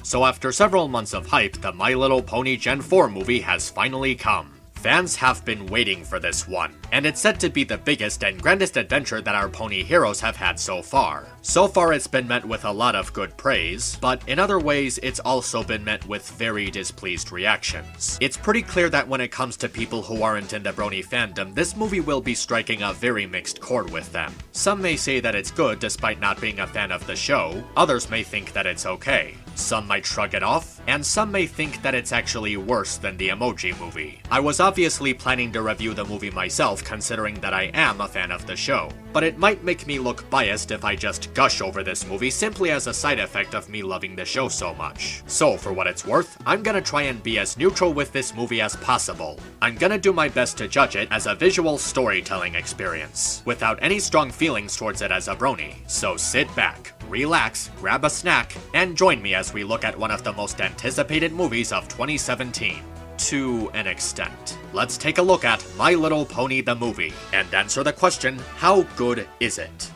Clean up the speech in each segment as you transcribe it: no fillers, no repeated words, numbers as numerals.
So after several months of hype, the My Little Pony Gen 4 movie has finally come. Fans have been waiting for this one, and it's said to be the biggest and grandest adventure that our pony heroes have had so far. So far it's been met with a lot of good praise, but in other ways it's also been met with very displeased reactions. It's pretty clear that when it comes to people who aren't in the Brony fandom, this movie will be striking a very mixed chord with them. Some may say that it's good despite not being a fan of the show, others may think that it's okay. Some might shrug it off, and some may think that it's actually worse than the Emoji Movie. I was obviously planning to review the movie myself considering that I am a fan of the show, but it might make me look biased if I just gush over this movie simply as a side effect of me loving the show so much. So for what it's worth, I'm gonna try and be as neutral with this movie as possible. I'm gonna do my best to judge it as a visual storytelling experience, without any strong feelings towards it as a brony. So sit back, relax, grab a snack, and join me as we look at one of the most anticipated movies of 2017. To an extent. Let's take a look at My Little Pony the movie, and answer the question, how good is it?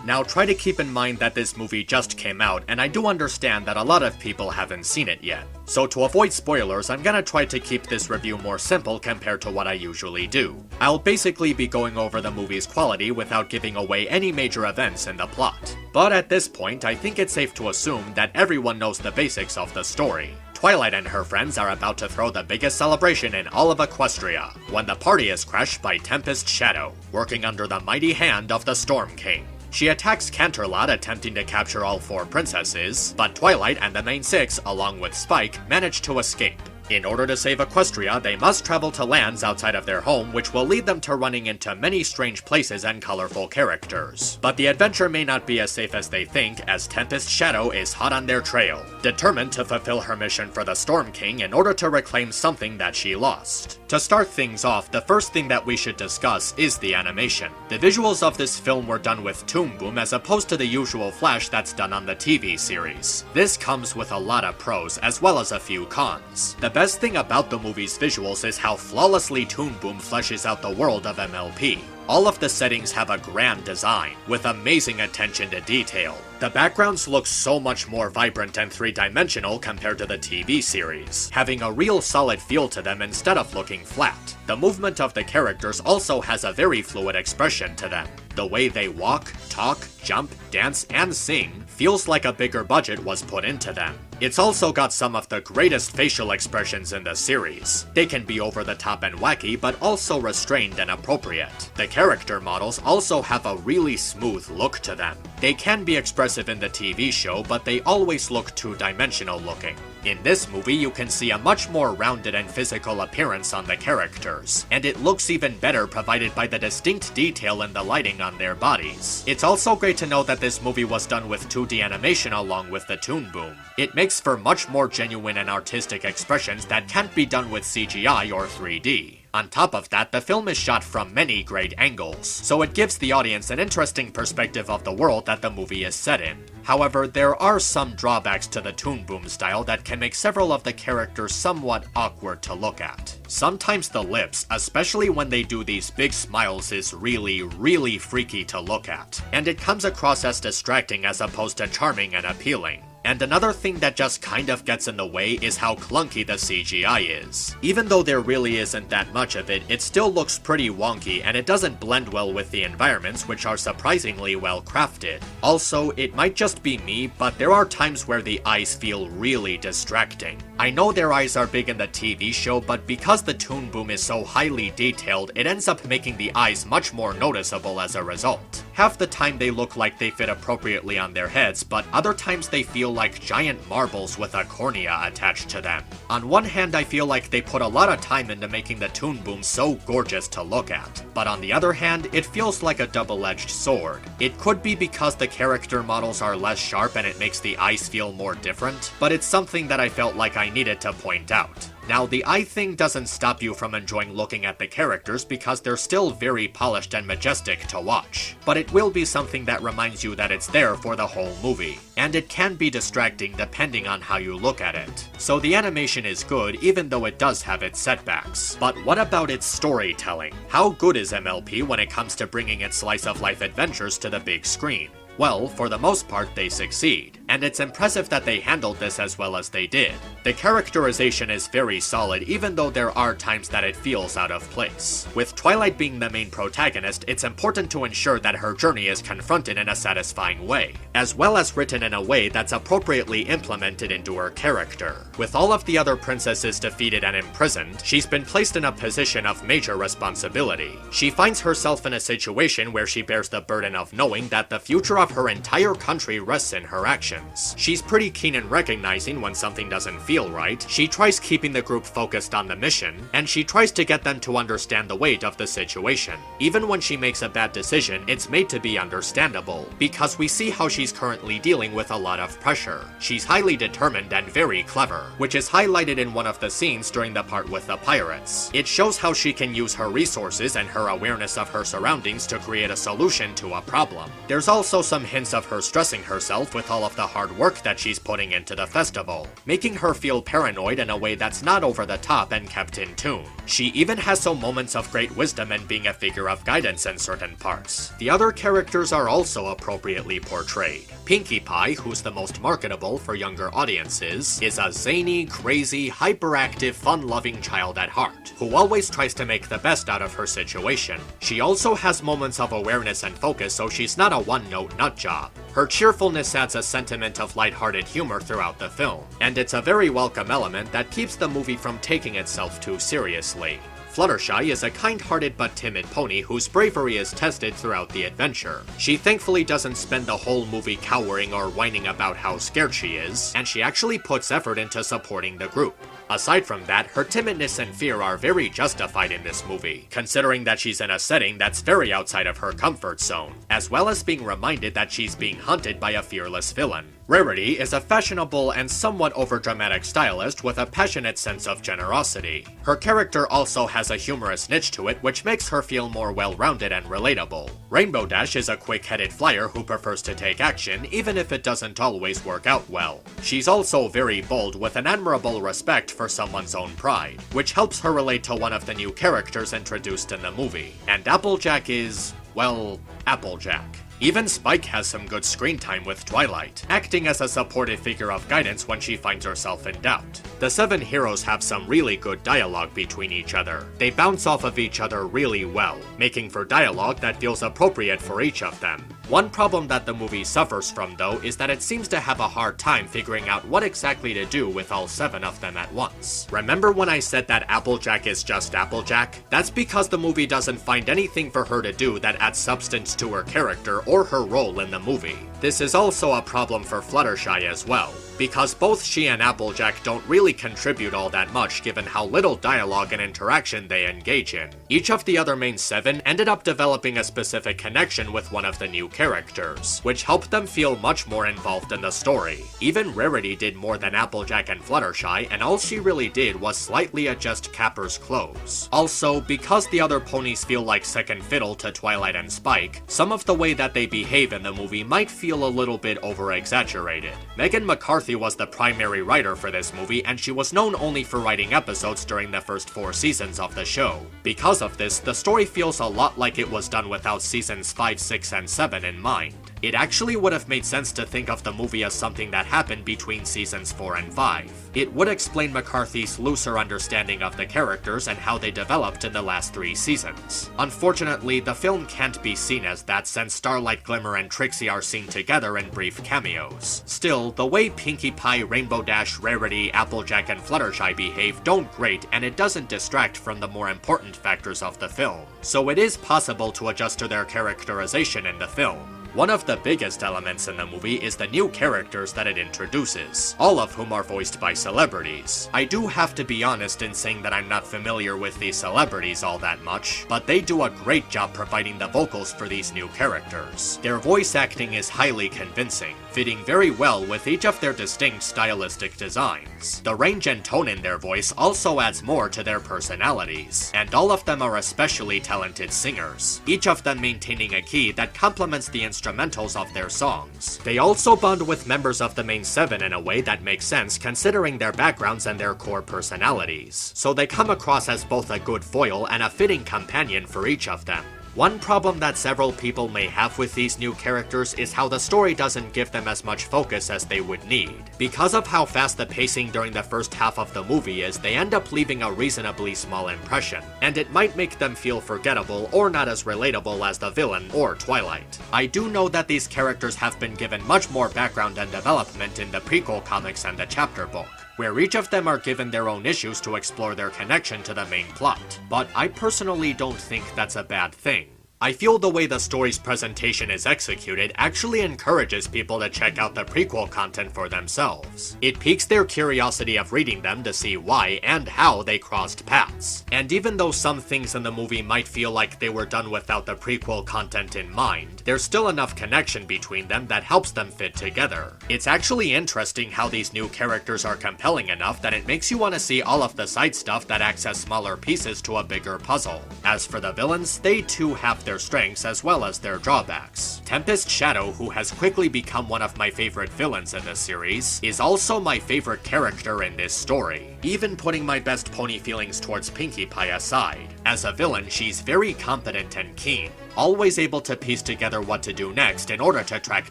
Now try to keep in mind that this movie just came out, and I do understand that a lot of people haven't seen it yet. So to avoid spoilers, I'm gonna try to keep this review more simple compared to what I usually do. I'll basically be going over the movie's quality without giving away any major events in the plot. But at this point, I think it's safe to assume that everyone knows the basics of the story. Twilight and her friends are about to throw the biggest celebration in all of Equestria, when the party is crashed by Tempest Shadow, working under the mighty hand of the Storm King. She attacks Canterlot attempting to capture all 4 princesses, but Twilight and the main 6, along with Spike, manage to escape. In order to save Equestria, they must travel to lands outside of their home, which will lead them to running into many strange places and colorful characters. But the adventure may not be as safe as they think, as Tempest Shadow is hot on their trail, determined to fulfill her mission for the Storm King in order to reclaim something that she lost. To start things off, the first thing that we should discuss is the animation. The visuals of this film were done with Toon Boom as opposed to the usual Flash that's done on the TV series. This comes with a lot of pros as well as a few cons. The best thing about the movie's visuals is how flawlessly Toon Boom fleshes out the world of MLP. All of the settings have a grand design, with amazing attention to detail. The backgrounds look so much more vibrant and three-dimensional compared to the TV series, having a real solid feel to them instead of looking flat. The movement of the characters also has a very fluid expression to them. The way they walk, talk, jump, dance, and sing feels like a bigger budget was put into them. It's also got some of the greatest facial expressions in the series. They can be over the top and wacky, but also restrained and appropriate. The character models also have a really smooth look to them. They can be expressive in the TV show, but they always look two-dimensional looking. In this movie, you can see a much more rounded and physical appearance on the characters, and it looks even better provided by the distinct detail in the lighting on their bodies. It's also great to know that this movie was done with 2D animation along with the Toon Boom. It makes for much more genuine and artistic expressions that can't be done with CGI or 3D. On top of that, the film is shot from many great angles, so it gives the audience an interesting perspective of the world that the movie is set in. However, there are some drawbacks to the Toon Boom style that can make several of the characters somewhat awkward to look at. Sometimes the lips, especially when they do these big smiles, is really freaky to look at, and it comes across as distracting as opposed to charming and appealing. And another thing that just kind of gets in the way is how clunky the CGI is. Even though there really isn't that much of it, it still looks pretty wonky and it doesn't blend well with the environments, which are surprisingly well crafted. Also, it might just be me, but there are times where the eyes feel really distracting. I know their eyes are big in the TV show, but because the Toon Boom is so highly detailed, it ends up making the eyes much more noticeable as a result. Half the time they look like they fit appropriately on their heads, but other times they feel like giant marbles with a cornea attached to them. On one hand, I feel like they put a lot of time into making the Toon Boom so gorgeous to look at, but on the other hand, it feels like a double-edged sword. It could be because the character models are less sharp and it makes the eyes feel more different, but it's something that I felt like I I needed to point out. Now, the eye thing doesn't stop you from enjoying looking at the characters because they're still very polished and majestic to watch, but it will be something that reminds you that it's there for the whole movie, and it can be distracting depending on how you look at it. So the animation is good even though it does have its setbacks. But what about its storytelling? How good is MLP when it comes to bringing its slice-of-life adventures to the big screen? Well, for the most part, they succeed, and it's impressive that they handled this as well as they did. The characterization is very solid even though there are times that it feels out of place. With Twilight being the main protagonist, it's important to ensure that her journey is confronted in a satisfying way, as well as written in a way that's appropriately implemented into her character. With all of the other princesses defeated and imprisoned, she's been placed in a position of major responsibility. She finds herself in a situation where she bears the burden of knowing that the future of her entire country rests in her actions. She's pretty keen in recognizing when something doesn't feel right, she tries keeping the group focused on the mission, and she tries to get them to understand the weight of the situation. Even when she makes a bad decision, it's made to be understandable, because we see how she's currently dealing with a lot of pressure. She's highly determined and very clever, which is highlighted in one of the scenes during the part with the pirates. It shows how she can use her resources and her awareness of her surroundings to create a solution to a problem. There's also some hints of her stressing herself with all of the hard work that she's putting into the festival, making her feel paranoid in a way that's not over the top and kept in tune. She even has some moments of great wisdom and being a figure of guidance in certain parts. The other characters are also appropriately portrayed. Pinkie Pie, who's the most marketable for younger audiences, is a zany, crazy, hyperactive, fun-loving child at heart, who always tries to make the best out of her situation. She also has moments of awareness and focus, so she's not a one-note nutjob. Her cheerfulness adds a sentiment of lighthearted humor throughout the film, and it's a very welcome element that keeps the movie from taking itself too seriously. Fluttershy is a kind-hearted but timid pony whose bravery is tested throughout the adventure. She thankfully doesn't spend the whole movie cowering or whining about how scared she is, and she actually puts effort into supporting the group. Aside from that, her timidness and fear are very justified in this movie, considering that she's in a setting that's very outside of her comfort zone, as well as being reminded that she's being hunted by a fearless villain. Rarity is a fashionable and somewhat overdramatic stylist with a passionate sense of generosity. Her character also has a humorous niche to it, which makes her feel more well-rounded and relatable. Rainbow Dash is a quick-headed flyer who prefers to take action, even if it doesn't always work out well. She's also very bold with an admirable respect for someone's own pride, which helps her relate to one of the new characters introduced in the movie. And Applejack is, well, Applejack. Even Spike has some good screen time with Twilight, acting as a supportive figure of guidance when she finds herself in doubt. The 7 heroes have some really good dialogue between each other. They bounce off of each other really well, making for dialogue that feels appropriate for each of them. One problem that the movie suffers from, though, is that it seems to have a hard time figuring out what exactly to do with all 7 of them at once. Remember when I said that Applejack is just Applejack? That's because the movie doesn't find anything for her to do that adds substance to her character or her role in the movie. This is also a problem for Fluttershy as well, because both she and Applejack don't really contribute all that much given how little dialogue and interaction they engage in. Each of the other main 7 ended up developing a specific connection with one of the new characters, which helped them feel much more involved in the story. Even Rarity did more than Applejack and Fluttershy, and all she really did was slightly adjust Capper's clothes. Also, because the other ponies feel like second fiddle to Twilight and Spike, some of the way that they behave in the movie might feel a little bit over-exaggerated. Megan McCarthy was the primary writer for this movie, and she was known only for writing episodes during the first 4 seasons of the show. Because of this, the story feels a lot like it was done without seasons 5, 6, and 7 in mind. It actually would have made sense to think of the movie as something that happened between seasons 4 and 5. It would explain McCarthy's looser understanding of the characters and how they developed in the last 3 seasons. Unfortunately, the film can't be seen as that since Starlight, Glimmer, and Trixie are seen together in brief cameos. Still, the way Pinkie Pie, Rainbow Dash, Rarity, Applejack, and Fluttershy behave don't grate, and it doesn't distract from the more important factors of the film. So it is possible to adjust to their characterization in the film. One of the biggest elements in the movie is the new characters that it introduces, all of whom are voiced by celebrities. I do have to be honest in saying that I'm not familiar with these celebrities all that much, but they do a great job providing the vocals for these new characters. Their voice acting is highly convincing, fitting very well with each of their distinct stylistic designs. The range and tone in their voice also adds more to their personalities, and all of them are especially talented singers, each of them maintaining a key that complements the instrumentals of their songs. They also bond with members of the main seven in a way that makes sense considering their backgrounds and their core personalities, so they come across as both a good foil and a fitting companion for each of them. One problem that several people may have with these new characters is how the story doesn't give them as much focus as they would need. Because of how fast the pacing during the first half of the movie is, they end up leaving a reasonably small impression, and it might make them feel forgettable or not as relatable as the villain or Twilight. I do know that these characters have been given much more background and development in the prequel comics and the chapter book, where each of them are given their own issues to explore their connection to the main plot. But I personally don't think that's a bad thing. I feel the way the story's presentation is executed actually encourages people to check out the prequel content for themselves. It piques their curiosity of reading them to see why and how they crossed paths. And even though some things in the movie might feel like they were done without the prequel content in mind, there's still enough connection between them that helps them fit together. It's actually interesting how these new characters are compelling enough that it makes you want to see all of the side stuff that acts as smaller pieces to a bigger puzzle. As for the villains, they too have their strengths as well as their drawbacks. Tempest Shadow, who has quickly become one of my favorite villains in the series, is also my favorite character in this story, even putting my best pony feelings towards Pinkie Pie aside. As a villain, she's very competent and keen, always able to piece together what to do next in order to track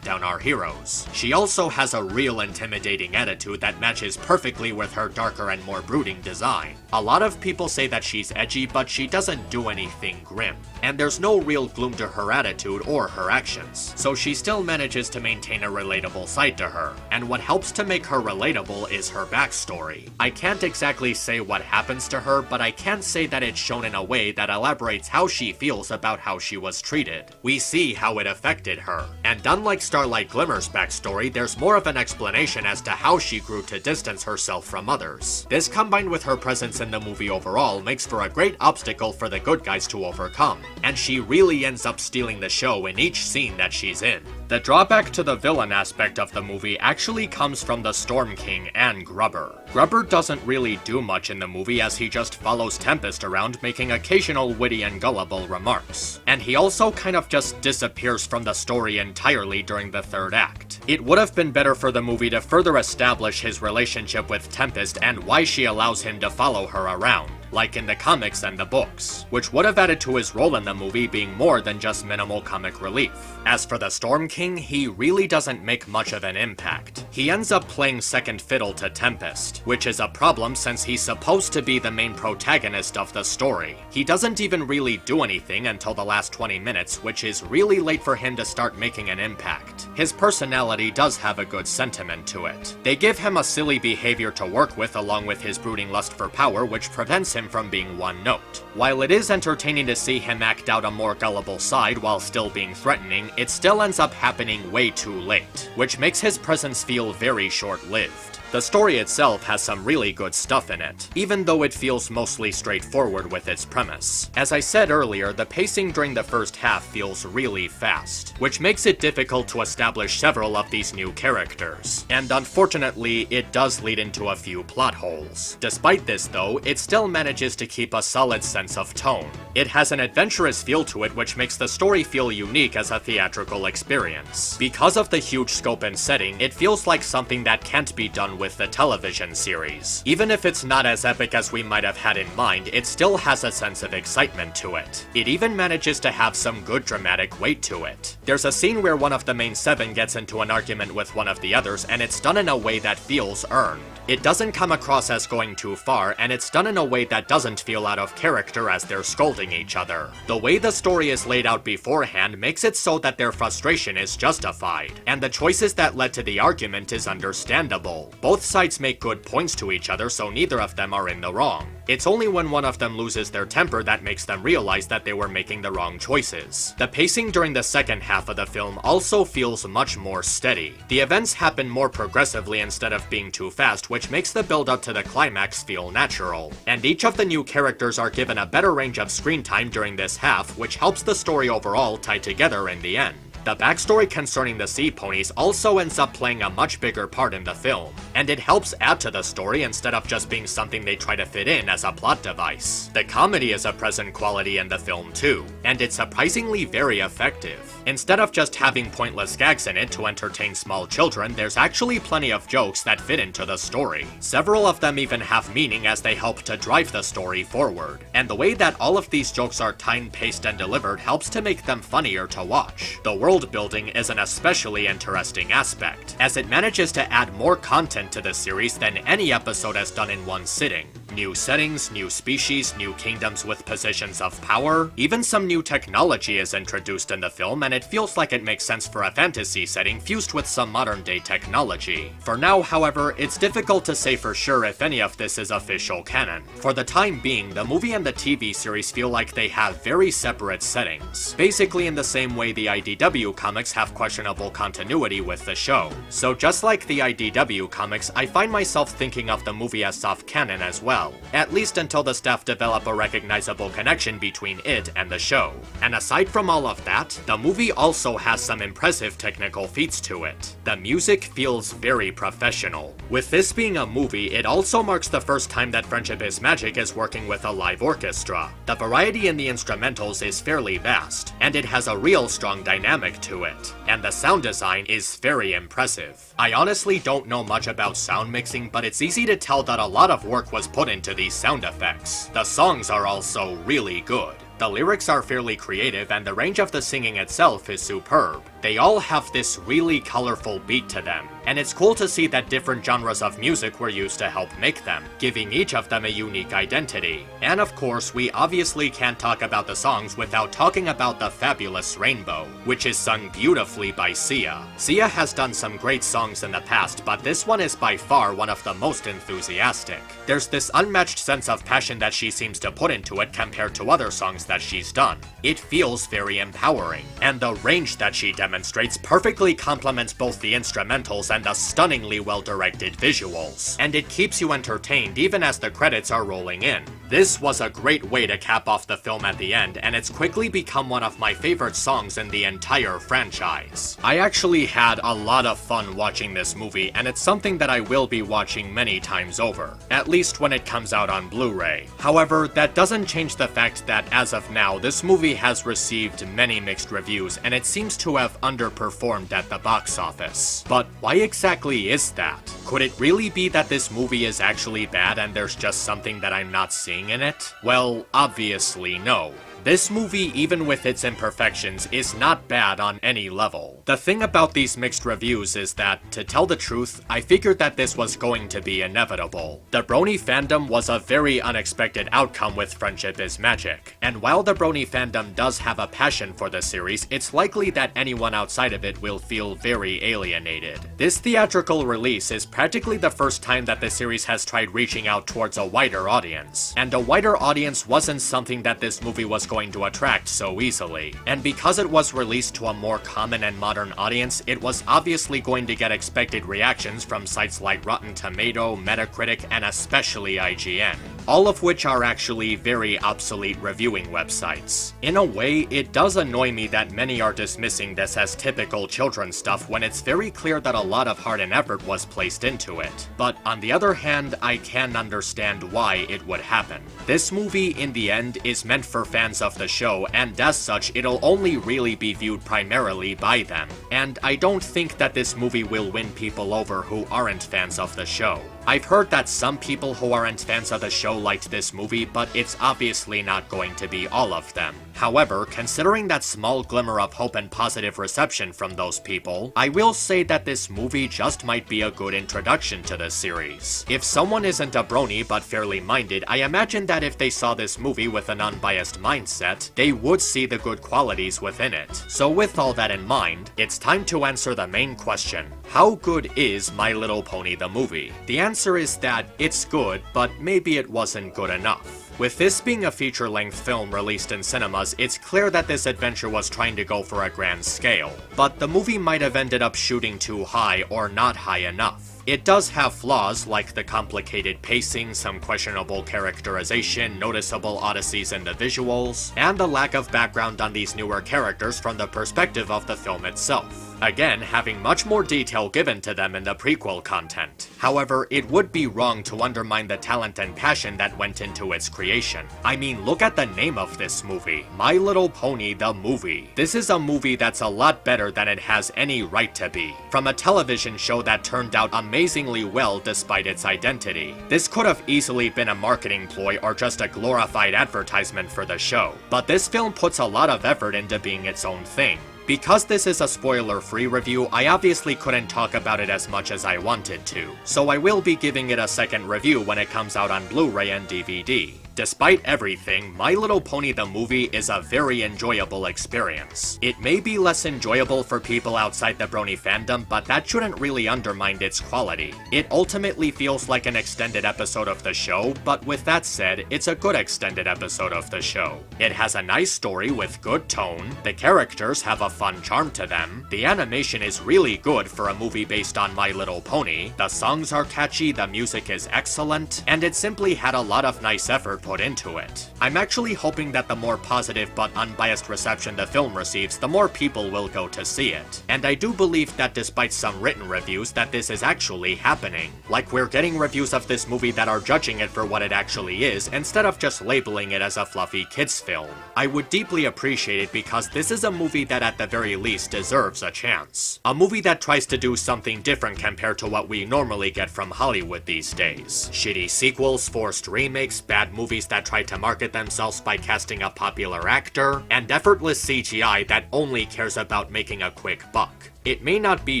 down our heroes. She also has a real intimidating attitude that matches perfectly with her darker and more brooding design. A lot of people say that she's edgy, but she doesn't do anything grim, and there's no real gloom to her attitude or her actions, so she still manages to maintain a relatable side to her. And what helps to make her relatable is her backstory. I can't exactly say what happens to her, but I can say that it's shown in a way that elaborates how she feels about how she was treated. We see how it affected her, and unlike Starlight Glimmer's backstory, there's more of an explanation as to how she grew to distance herself from others. This, combined with her presence in the movie overall, makes for a great obstacle for the good guys to overcome, and she really ends up stealing the show in each scene that she's in. The drawback to the villain aspect of the movie actually comes from the Storm King and Grubber. Grubber doesn't really do much in the movie as he just follows Tempest around making occasional witty and gullible remarks. And he also kind of just disappears from the story entirely during the third act. It would have been better for the movie to further establish his relationship with Tempest and why she allows him to follow her around, like in the comics and the books, which would have added to his role in the movie being more than just minimal comic relief. As for the Storm King, he really doesn't make much of an impact. He ends up playing second fiddle to Tempest, which is a problem since he's supposed to be the main protagonist of the story. He doesn't even really do anything until the last 20 minutes, which is really late for him to start making an impact. His personality does have a good sentiment to it. They give him a silly behavior to work with along with his brooding lust for power, which prevents him from being one note. While it is entertaining to see him act out a more gullible side while still being threatening, it still ends up happening way too late, which makes his presence feel very short-lived. The story itself has some really good stuff in it, even though it feels mostly straightforward with its premise. As I said earlier, the pacing during the first half feels really fast, which makes it difficult to establish several of these new characters, and unfortunately, it does lead into a few plot holes. Despite this though, it still manages to keep a solid sense of tone. It has an adventurous feel to it which makes the story feel unique as a theatrical experience. Because of the huge scope and setting, it feels like something that can't be done with the television series. Even if it's not as epic as we might have had in mind, it still has a sense of excitement to it. It even manages to have some good dramatic weight to it. There's a scene where one of the main seven gets into an argument with one of the others, and it's done in a way that feels earned. It doesn't come across as going too far, and it's done in a way that doesn't feel out of character as they're scolding each other. The way the story is laid out beforehand makes it so that their frustration is justified, and the choices that led to the argument is understandable, Both sides make good points to each other, so neither of them are in the wrong. It's only when one of them loses their temper that makes them realize that they were making the wrong choices. The pacing during the second half of the film also feels much more steady. The events happen more progressively instead of being too fast, which makes the build-up to the climax feel natural. And each of the new characters are given a better range of screen time during this half, which helps the story overall tie together in the end. The backstory concerning the sea ponies also ends up playing a much bigger part in the film, and it helps add to the story instead of just being something they try to fit in as a plot device. The comedy is a present quality in the film too, and it's surprisingly very effective. Instead of just having pointless gags in it to entertain small children, there's actually plenty of jokes that fit into the story. Several of them even have meaning as they help to drive the story forward, and the way that all of these jokes are timed, paced, and delivered helps to make them funnier to watch. The world building is an especially interesting aspect, as it manages to add more content to the series than any episode has done in one sitting. New settings, new species, new kingdoms with positions of power, even some new technology is introduced in the film, and it feels like it makes sense for a fantasy setting fused with some modern-day technology. For now, however, it's difficult to say for sure if any of this is official canon. For the time being, the movie and the TV series feel like they have very separate settings, basically in the same way the IDW comics have questionable continuity with the show. So just like the IDW comics, I find myself thinking of the movie as soft canon as well, at least until the staff develop a recognizable connection between it and the show. And aside from all of that, the movie also has some impressive technical feats to it. The music feels very professional. With this being a movie, it also marks the first time that Friendship is Magic is working with a live orchestra. The variety in the instrumentals is fairly vast, and it has a real strong dynamic to it, and the sound design is very impressive. I honestly don't know much about sound mixing, but it's easy to tell that a lot of work was put into these sound effects. The songs are also really good. The lyrics are fairly creative, and the range of the singing itself is superb. They all have this really colorful beat to them, and it's cool to see that different genres of music were used to help make them, giving each of them a unique identity. And of course, we obviously can't talk about the songs without talking about the fabulous Rainbow, which is sung beautifully by Sia. Sia has done some great songs in the past, but this one is by far one of the most enthusiastic. There's this unmatched sense of passion that she seems to put into it compared to other songs that she's done. It feels very empowering, and the range that she demonstrates perfectly complements both the instrumentals and the stunningly well-directed visuals, and it keeps you entertained even as the credits are rolling in. This was a great way to cap off the film at the end, and it's quickly become one of my favorite songs in the entire franchise. I actually had a lot of fun watching this movie, and it's something that I will be watching many times over, at least when it comes out on Blu-ray. However, that doesn't change the fact that as of now, this movie has received many mixed reviews, and it seems to have underperformed at the box office. But why exactly is that? Could it really be that this movie is actually bad and there's just something that I'm not seeing in it? Well, obviously no. This movie, even with its imperfections, is not bad on any level. The thing about these mixed reviews is that, to tell the truth, I figured that this was going to be inevitable. The Brony fandom was a very unexpected outcome with Friendship is Magic, and while the Brony fandom does have a passion for the series, it's likely that anyone outside of it will feel very alienated. This theatrical release is practically the first time that the series has tried reaching out towards a wider audience, and a wider audience wasn't something that this movie was going to attract so easily. And because it was released to a more common and modern audience, it was obviously going to get expected reactions from sites like Rotten Tomato, Metacritic, and especially IGN, all of which are actually very obsolete reviewing websites. In a way, it does annoy me that many are dismissing this as typical children's stuff when it's very clear that a lot of heart and effort was placed into it. But on the other hand, I can understand why it would happen. This movie, in the end, is meant for fans of the show, and as such, it'll only really be viewed primarily by them. And I don't think that this movie will win people over who aren't fans of the show. I've heard that some people who aren't fans of the show liked this movie, but it's obviously not going to be all of them. However, considering that small glimmer of hope and positive reception from those people, I will say that this movie just might be a good introduction to the series. If someone isn't a brony but fairly minded, I imagine that if they saw this movie with an unbiased mindset, they would see the good qualities within it. So with all that in mind, it's time to answer the main question. How good is My Little Pony the movie? The answer is that it's good, but maybe it wasn't good enough. With this being a feature-length film released in cinemas, it's clear that this adventure was trying to go for a grand scale, but the movie might have ended up shooting too high or not high enough. It does have flaws like the complicated pacing, some questionable characterization, noticeable oddities in the visuals, and the lack of background on these newer characters from the perspective of the film itself. Again, having much more detail given to them in the prequel content. However, it would be wrong to undermine the talent and passion that went into its creation. I mean, look at the name of this movie. My Little Pony the movie. This is a movie that's a lot better than it has any right to be. From a television show that turned out amazingly well despite its identity. This could have easily been a marketing ploy or just a glorified advertisement for the show. But this film puts a lot of effort into being its own thing. Because this is a spoiler-free review, I obviously couldn't talk about it as much as I wanted to, so I will be giving it a second review when it comes out on Blu-ray and DVD. Despite everything, My Little Pony the movie is a very enjoyable experience. It may be less enjoyable for people outside the Brony fandom, but that shouldn't really undermine its quality. It ultimately feels like an extended episode of the show, but with that said, it's a good extended episode of the show. It has a nice story with good tone, the characters have a fun charm to them, the animation is really good for a movie based on My Little Pony, the songs are catchy, the music is excellent, and it simply had a lot of nice effort put into it. I'm actually hoping that the more positive but unbiased reception the film receives, the more people will go to see it. And I do believe that despite some written reviews, that this is actually happening. Like, we're getting reviews of this movie that are judging it for what it actually is, instead of just labeling it as a fluffy kids film. I would deeply appreciate it because this is a movie that at the very least deserves a chance. A movie that tries to do something different compared to what we normally get from Hollywood these days. Shitty sequels, forced remakes, bad movies that try to market themselves by casting a popular actor, and effortless CGI that only cares about making a quick buck. It may not be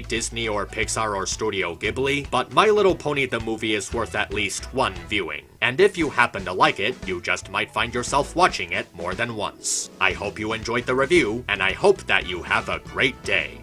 Disney or Pixar or Studio Ghibli, but My Little Pony the movie is worth at least one viewing. And if you happen to like it, you just might find yourself watching it more than once. I hope you enjoyed the review, and I hope that you have a great day.